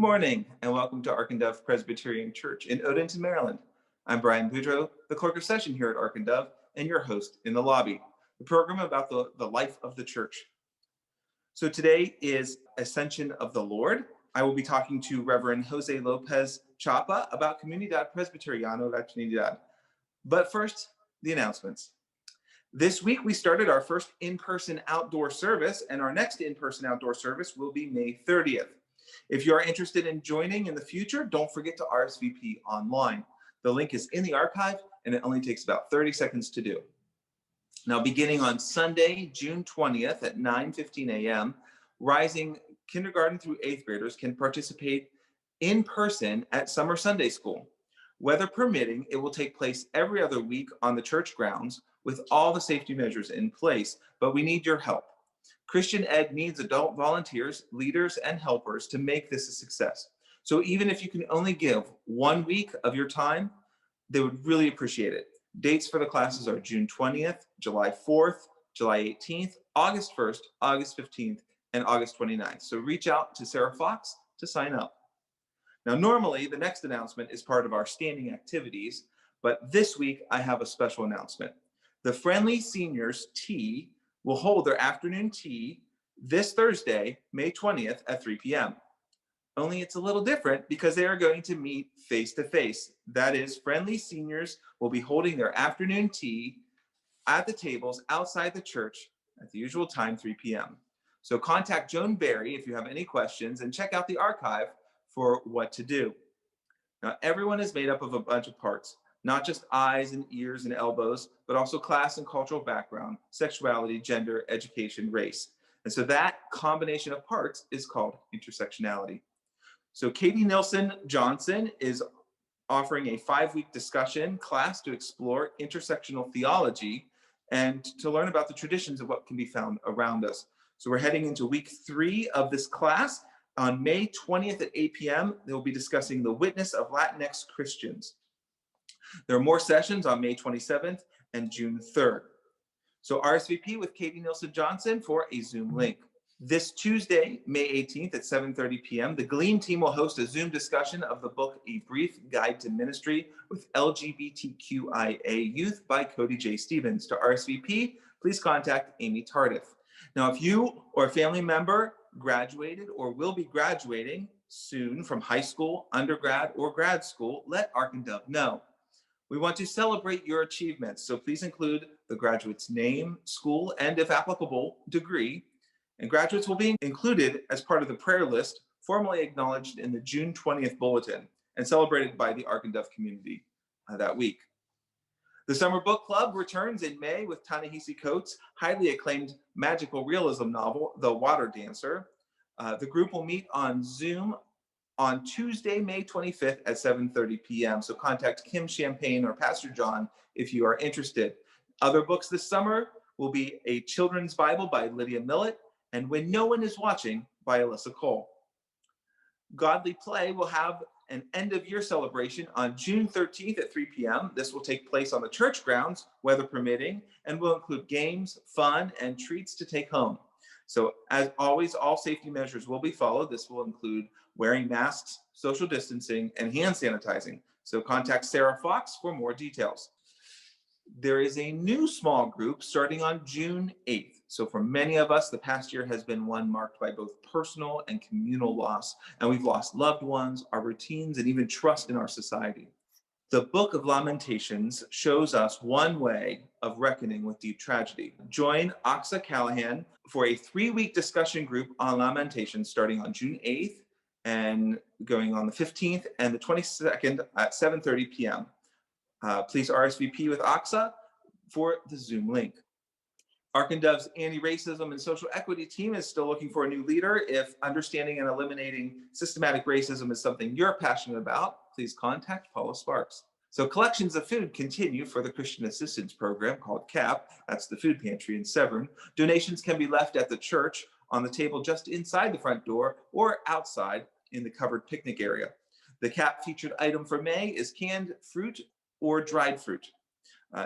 morning, and welcome to Ark and Dove Presbyterian Church in Odenton, Maryland. I'm Brian Boudreau, the clerk of session here at Ark and Dove, and your host in the lobby, the program about the life of the church. So today is Ascension of the Lord. I will be talking to Reverend Jose Lopez Chapa about Comunidad Presbiteriana La Trinidad. But first, the announcements. This week, we started our first in-person outdoor service, and our next in-person outdoor service will be May 30th. If you are interested in joining in the future, don't forget to RSVP online. The link is in the archive, and it only takes about 30 seconds to do. Now, beginning on Sunday, June 20th at 9:15 a.m., rising kindergarten through 8th graders can participate in person at Summer Sunday School. Weather permitting, it will take place every other week on the church grounds with all the safety measures in place, but we need your help. Christian Ed needs adult volunteers, leaders, and helpers to make this a success. So even if you can only give 1 week of your time, they would really appreciate it. Dates for the classes are June 20th, July 4th, July 18th, August 1st, August 15th, and August 29th. So reach out to Sarah Fox to sign up. Now, normally, the next announcement is part of our standing activities, but this week I have a special announcement. The Friendly Seniors Tea will hold their afternoon tea this Thursday, May 20th at 3 p.m. Only it's a little different because they are going to meet face-to-face. That is, Friendly Seniors will be holding their afternoon tea at the tables outside the church at the usual time, 3 p.m. So contact Joan Berry if you have any questions and check out the archive for what to do. Now, everyone is made up of a bunch of parts, not just eyes and ears and elbows, but also class and cultural background, sexuality, gender, education, race. And so that combination of parts is called intersectionality. So Katie Nilsson Johnson is offering a 5-week discussion class to explore intersectional theology and to learn about the traditions of what can be found around us. So we're heading into week 3 of this class. On May 20th at 8 p.m., they'll be discussing the witness of Latinx Christians. There are more sessions on May 27th and June 3rd. So RSVP with Katie Nilsson Johnson for a Zoom link. This Tuesday, May 18th at 7:30 p.m., the Gleam team will host a Zoom discussion of the book, A Brief Guide to Ministry with LGBTQIA Youth by Cody J. Stevens. To RSVP, please contact Amy Tardif. Now, if you or a family member graduated or will be graduating soon from high school, undergrad, or grad school, let Ark and Dove know. We want to celebrate your achievements, so please include the graduate's name, school, and if applicable, degree. And graduates will be included as part of the prayer list, formally acknowledged in the June 20th bulletin and celebrated by the Ark and Dove community that week. The Summer Book Club returns in May with Ta-Nehisi Coates' highly acclaimed magical realism novel, The Water Dancer. The group will meet on Zoom on Tuesday, May 25th at 7:30 p.m. So contact Kim Champagne or Pastor John if you are interested. Other books this summer will be A Children's Bible by Lydia Millett and When No One Is Watching by Alyssa Cole. Godly Play will have an end-of-year celebration on June 13th at 3 p.m. This will take place on the church grounds, weather permitting, and will include games, fun, and treats to take home. So as always, all safety measures will be followed. This will include wearing masks, social distancing, and hand sanitizing. So contact Sarah Fox for more details. There is a new small group starting on June 8th. So for many of us, the past year has been one marked by both personal and communal loss, and we've lost loved ones, our routines, and even trust in our society. The Book of Lamentations shows us one way of reckoning with deep tragedy. Join Oxa Callahan for a 3-week discussion group on Lamentations starting on June 8th and going on the 15th and the 22nd at 7:30 p.m. Please RSVP with Oxa for the Zoom link. Ark and Dove's anti-racism and social equity team is still looking for a new leader. If understanding and eliminating systematic racism is something you're passionate about, please contact Paula Sparks. So collections of food continue for the Christian Assistance Program called CAP. That's the food pantry in Severn. Donations can be left at the church on the table just inside the front door or outside in the covered picnic area. The CAP featured item for May is canned fruit or dried fruit.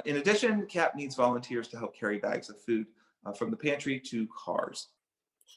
In addition, CAP needs volunteers to help carry bags of food from the pantry to cars.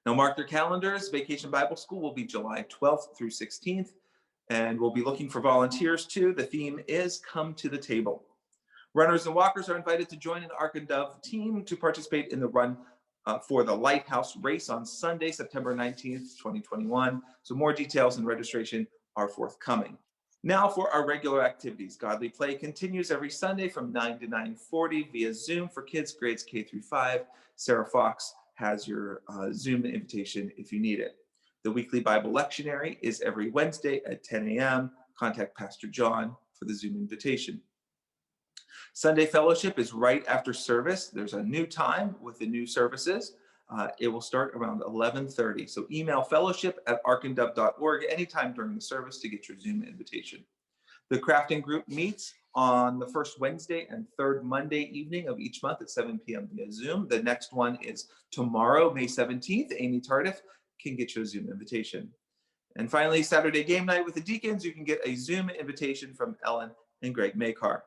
Now mark your calendars. Vacation Bible School will be July 12th through 16th, and we'll be looking for volunteers too. The theme is Come to the Table. Runners and walkers are invited to join an Ark and Dove team to participate in the run for the Lighthouse Race on Sunday, September 19th, 2021. So more details and registration are forthcoming. Now for our regular activities. Godly Play continues every Sunday from 9 to 9:40 via Zoom for kids grades K through 5. Sarah Fox has your Zoom invitation if you need it. The weekly Bible lectionary is every Wednesday at 10 a.m. Contact Pastor John for the Zoom invitation. Sunday fellowship is right after service. There's a new time with the new services. It will start around 11:30. So email fellowship@arkandove.org anytime during the service to get your Zoom invitation. The crafting group meets on the first Wednesday and third Monday evening of each month at 7 p.m. via Zoom. The next one is tomorrow, May 17th. Amy Tardif can get you a Zoom invitation. And finally, Saturday game night with the deacons. You can get a Zoom invitation from Ellen and Greg Makar.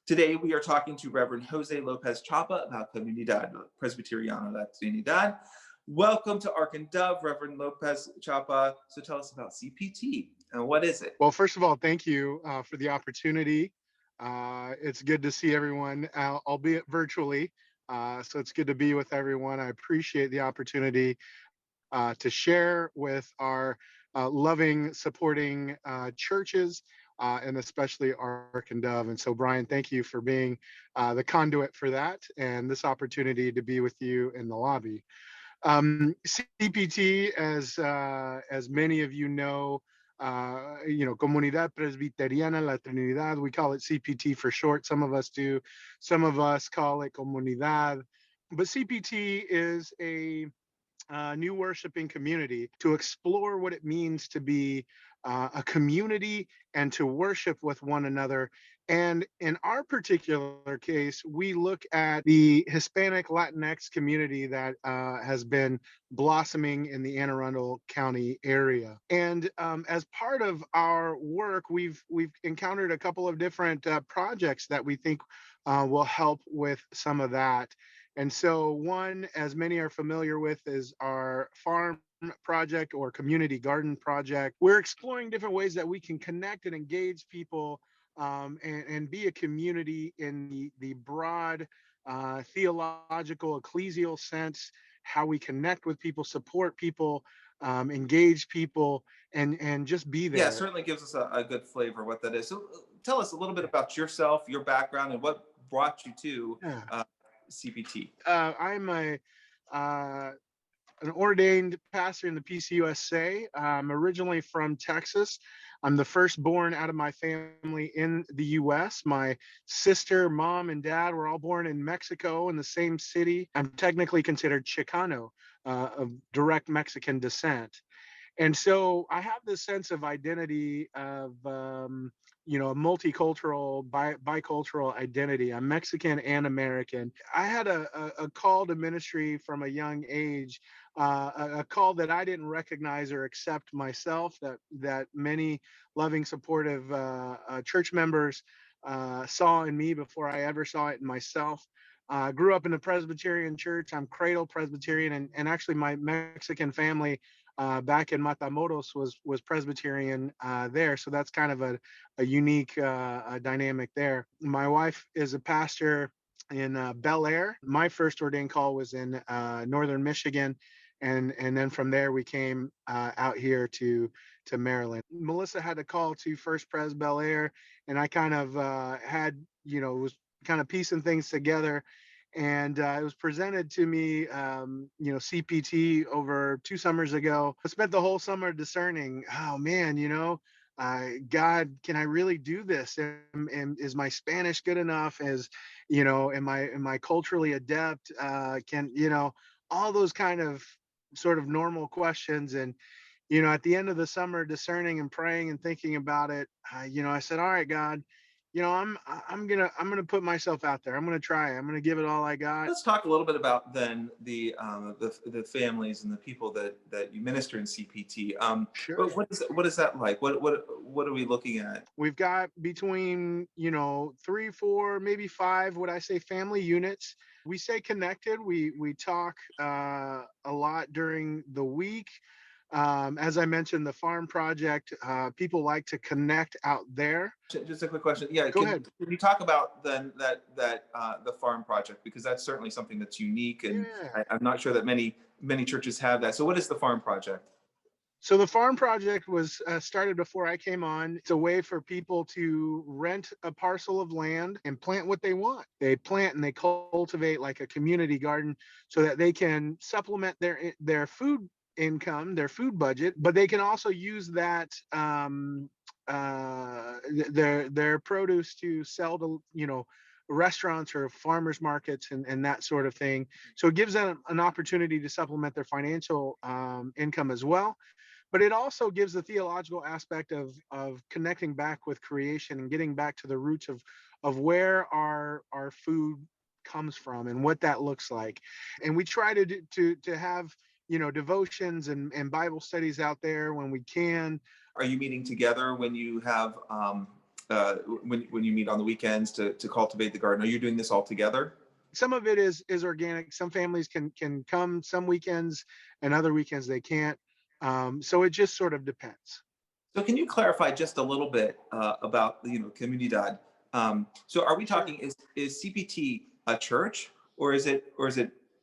Today, we are talking to Reverend Jose Lopez Chapa about Comunidad Presbiteriana La Trinidad. Welcome to Ark and Dove, Reverend Lopez Chapa. So tell us about CPT and what is it? Well, first of all, thank you for the opportunity. It's good to see everyone, albeit virtually. So it's good to be with everyone. I appreciate the opportunity to share with our loving, supporting churches, and especially Ark and Dove. And so, Brian, thank you for being the conduit for that and this opportunity to be with you in the lobby. CPT, as many of you know, Comunidad Presbiteriana La Trinidad, we call it CPT for short. Some of us do. Some of us call it Comunidad. But CPT is a new worshiping community to explore what it means to be a community and to worship with one another. And in our particular case, we look at the Hispanic Latinx community that has been blossoming in the Anne Arundel County area. And as part of our work, we've encountered a couple of different projects that we think will help with some of that. And so one, as many are familiar with, is our farm project or community garden project. We're exploring different ways that we can connect and engage people and be a community in the broad theological, ecclesial sense, how we connect with people, support people, engage people, and just be there. Yeah, it certainly gives us a good flavor of what that is. So tell us a little bit about yourself, your background, and what brought you to CPT. I'm an ordained pastor in the PCUSA. I'm originally from Texas. I'm the firstborn out of my family in the US. My sister, mom, and dad were all born in Mexico in the same city. I'm technically considered Chicano, of direct Mexican descent. And so I have this sense of identity of, a multicultural, bicultural identity. I'm Mexican and American. I had a call to ministry from a young age, a call that I didn't recognize or accept myself, that many loving, supportive church members saw in me before I ever saw it in myself. Grew up in a Presbyterian church. I'm cradle Presbyterian, and actually my Mexican family back in Matamoros was Presbyterian there. So that's kind of a unique dynamic there. My wife is a pastor in Bel Air. My first ordained call was in northern Michigan. And then from there we came out here to Maryland. Melissa had a call to First Pres Bel Air, and I kind of was kind of piecing things together. And it was presented to me, CPT over 2 summers ago. I spent the whole summer discerning, oh man, God, can I really do this? And is my Spanish good enough? Am I culturally adept? All those kind of sort of normal questions. And, at the end of the summer, discerning and praying and thinking about it, I said, all right, God, I'm gonna put myself out there. I'm gonna try. I'm gonna give it all I got. Let's talk a little bit about then the families and the people that you minister in CPT. Sure. What is that like? What what are we looking at? We've got between, 3, 4, maybe 5, would I say, family units. We stay connected. We talk a lot during the week. As I mentioned, the farm project, people like to connect out there. Just a quick question. Yeah, Go ahead. can you talk about then that the farm project, because that's certainly something that's unique, and Yeah. I'm not sure that many churches have that. So what is the farm project? So the farm project was started before I came on. It's a way for people to rent a parcel of land and plant what they want. They plant and they cultivate like a community garden so that they can supplement their food income, their food budget, but they can also use that their produce to sell to restaurants or farmers markets and that sort of thing. So it gives them an opportunity to supplement their financial income as well, but it also gives the theological aspect of connecting back with creation and getting back to the roots of where our food comes from and what that looks like. And we try to have devotions and Bible studies out there when we can. Are you meeting together when you have when you meet on the weekends to cultivate the garden? Are you doing this all together? Some of it is organic. Some families can come some weekends, and other weekends they can't. So it just sort of depends. So can you clarify just a little bit about Comunidad? So are we Sure. talking, is CPT a church, or is it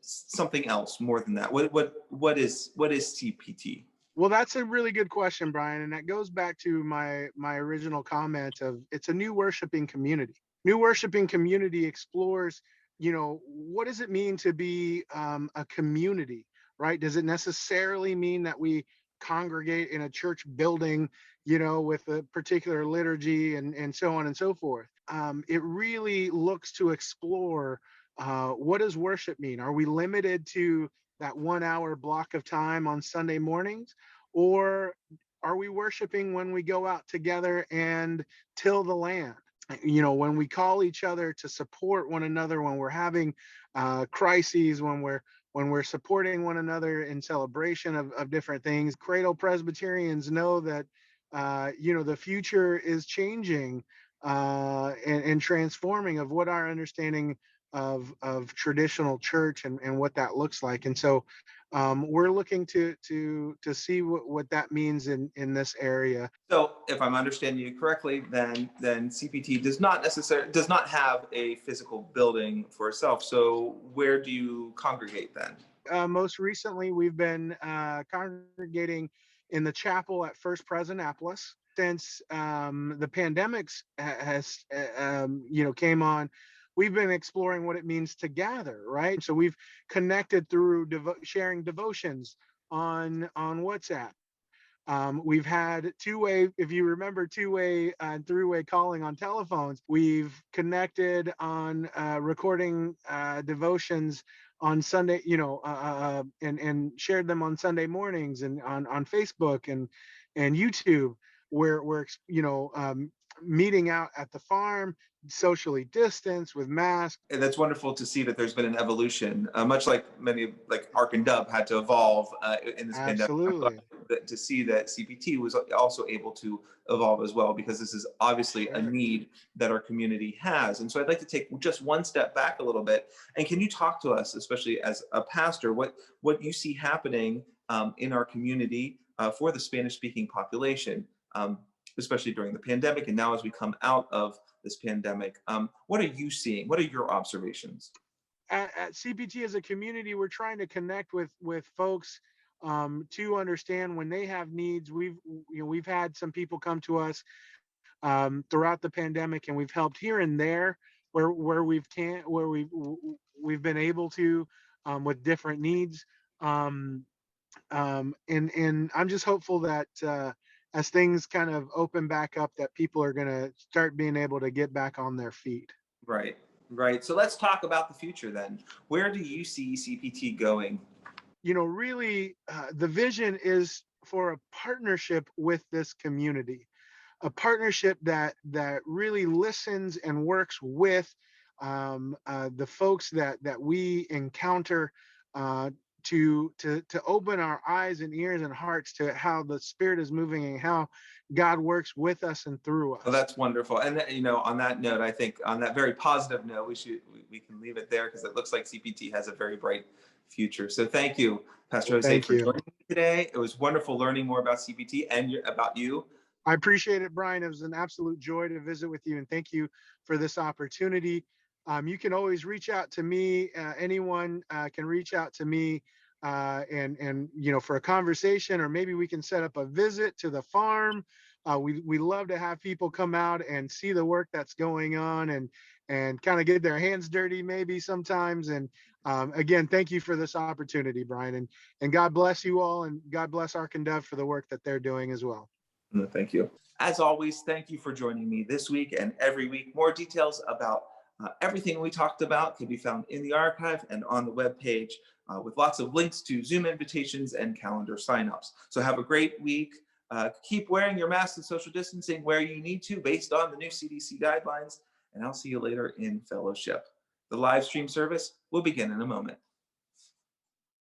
something else more than that? What is CPT? Well, that's a really good question, Brian, and that goes back to my original comment of it's a new worshiping community. New worshiping community explores, what does it mean to be a community, right? Does it necessarily mean that we congregate in a church building, with a particular liturgy and so on and so forth? It really looks to explore what does worship mean? Are we limited to that 1 hour block of time on Sunday mornings? Or are we worshiping when we go out together and till the land? When we call each other to support one another, when we're having crises, when we're supporting one another in celebration of different things. Cradle Presbyterians know that the future is changing and transforming of what our understanding of traditional church and what that looks like. And so we're looking to see what that means in this area. So if I'm understanding you correctly, then CPT does not have a physical building for itself. So where do you congregate then? Most recently, we've been congregating in the chapel at First Pres Annapolis. Since the pandemics has came on, we've been exploring what it means to gather, right? So we've connected through sharing devotions on WhatsApp. We've had two-way, if you remember, two-way and three-way calling on telephones. We've connected on recording devotions on Sunday, and shared them on Sunday mornings and on Facebook and YouTube, where we're meeting out at the farm, socially distanced with masks. And that's wonderful to see that there's been an evolution, much like like Ark and Dove had to evolve in this pandemic. I'm glad Absolutely. to see that CPT was also able to evolve as well, because this is obviously a Sure. need that our community has. And so I'd like to take just one step back a little bit. And can you talk to us, especially as a pastor, what you see happening in our community for the Spanish-speaking population, especially during the pandemic, and now as we come out of this pandemic? What are you seeing? What are your observations? At CPT as a community, we're trying to connect with folks to understand when they have needs. We've had some people come to us throughout the pandemic, and we've helped here and there where we've been able to with different needs. And I'm just hopeful that as things kind of open back up, that people are going to start being able to get back on their feet. Right, right. So let's talk about the future then. Where do you see CPT going? Really, the vision is for a partnership with this community, a partnership that really listens and works with the folks that we encounter to open our eyes and ears and hearts to how the Spirit is moving and how God works with us and through Well, us. that's wonderful. And you know, on that note, I think on that very positive note, we can leave it there because it looks like CPT has a very bright future. So thank you, Pastor Jose, Thank for you. joining me today. It was wonderful learning more about CPT and about you. I appreciate it, Brian. It was an absolute joy to visit with you, and thank you for this opportunity. You can always reach out to me. Anyone can reach out to me, and you know, for a conversation, or maybe we can set up a visit to the farm. We love to have people come out and see the work that's going on, and kind of get their hands dirty maybe sometimes. And again, thank you for this opportunity, Brian, and God bless you all, and God bless Ark and Dove for the work that they're doing as well. No, thank you. As always, thank you for joining me this week and every week. More details about everything we talked about can be found in the archive and on the webpage with lots of links to Zoom invitations and calendar signups. So have a great week. Keep wearing your mask and social distancing where you need to based on the new CDC guidelines. And I'll see you later in fellowship. The live stream service will begin in a moment.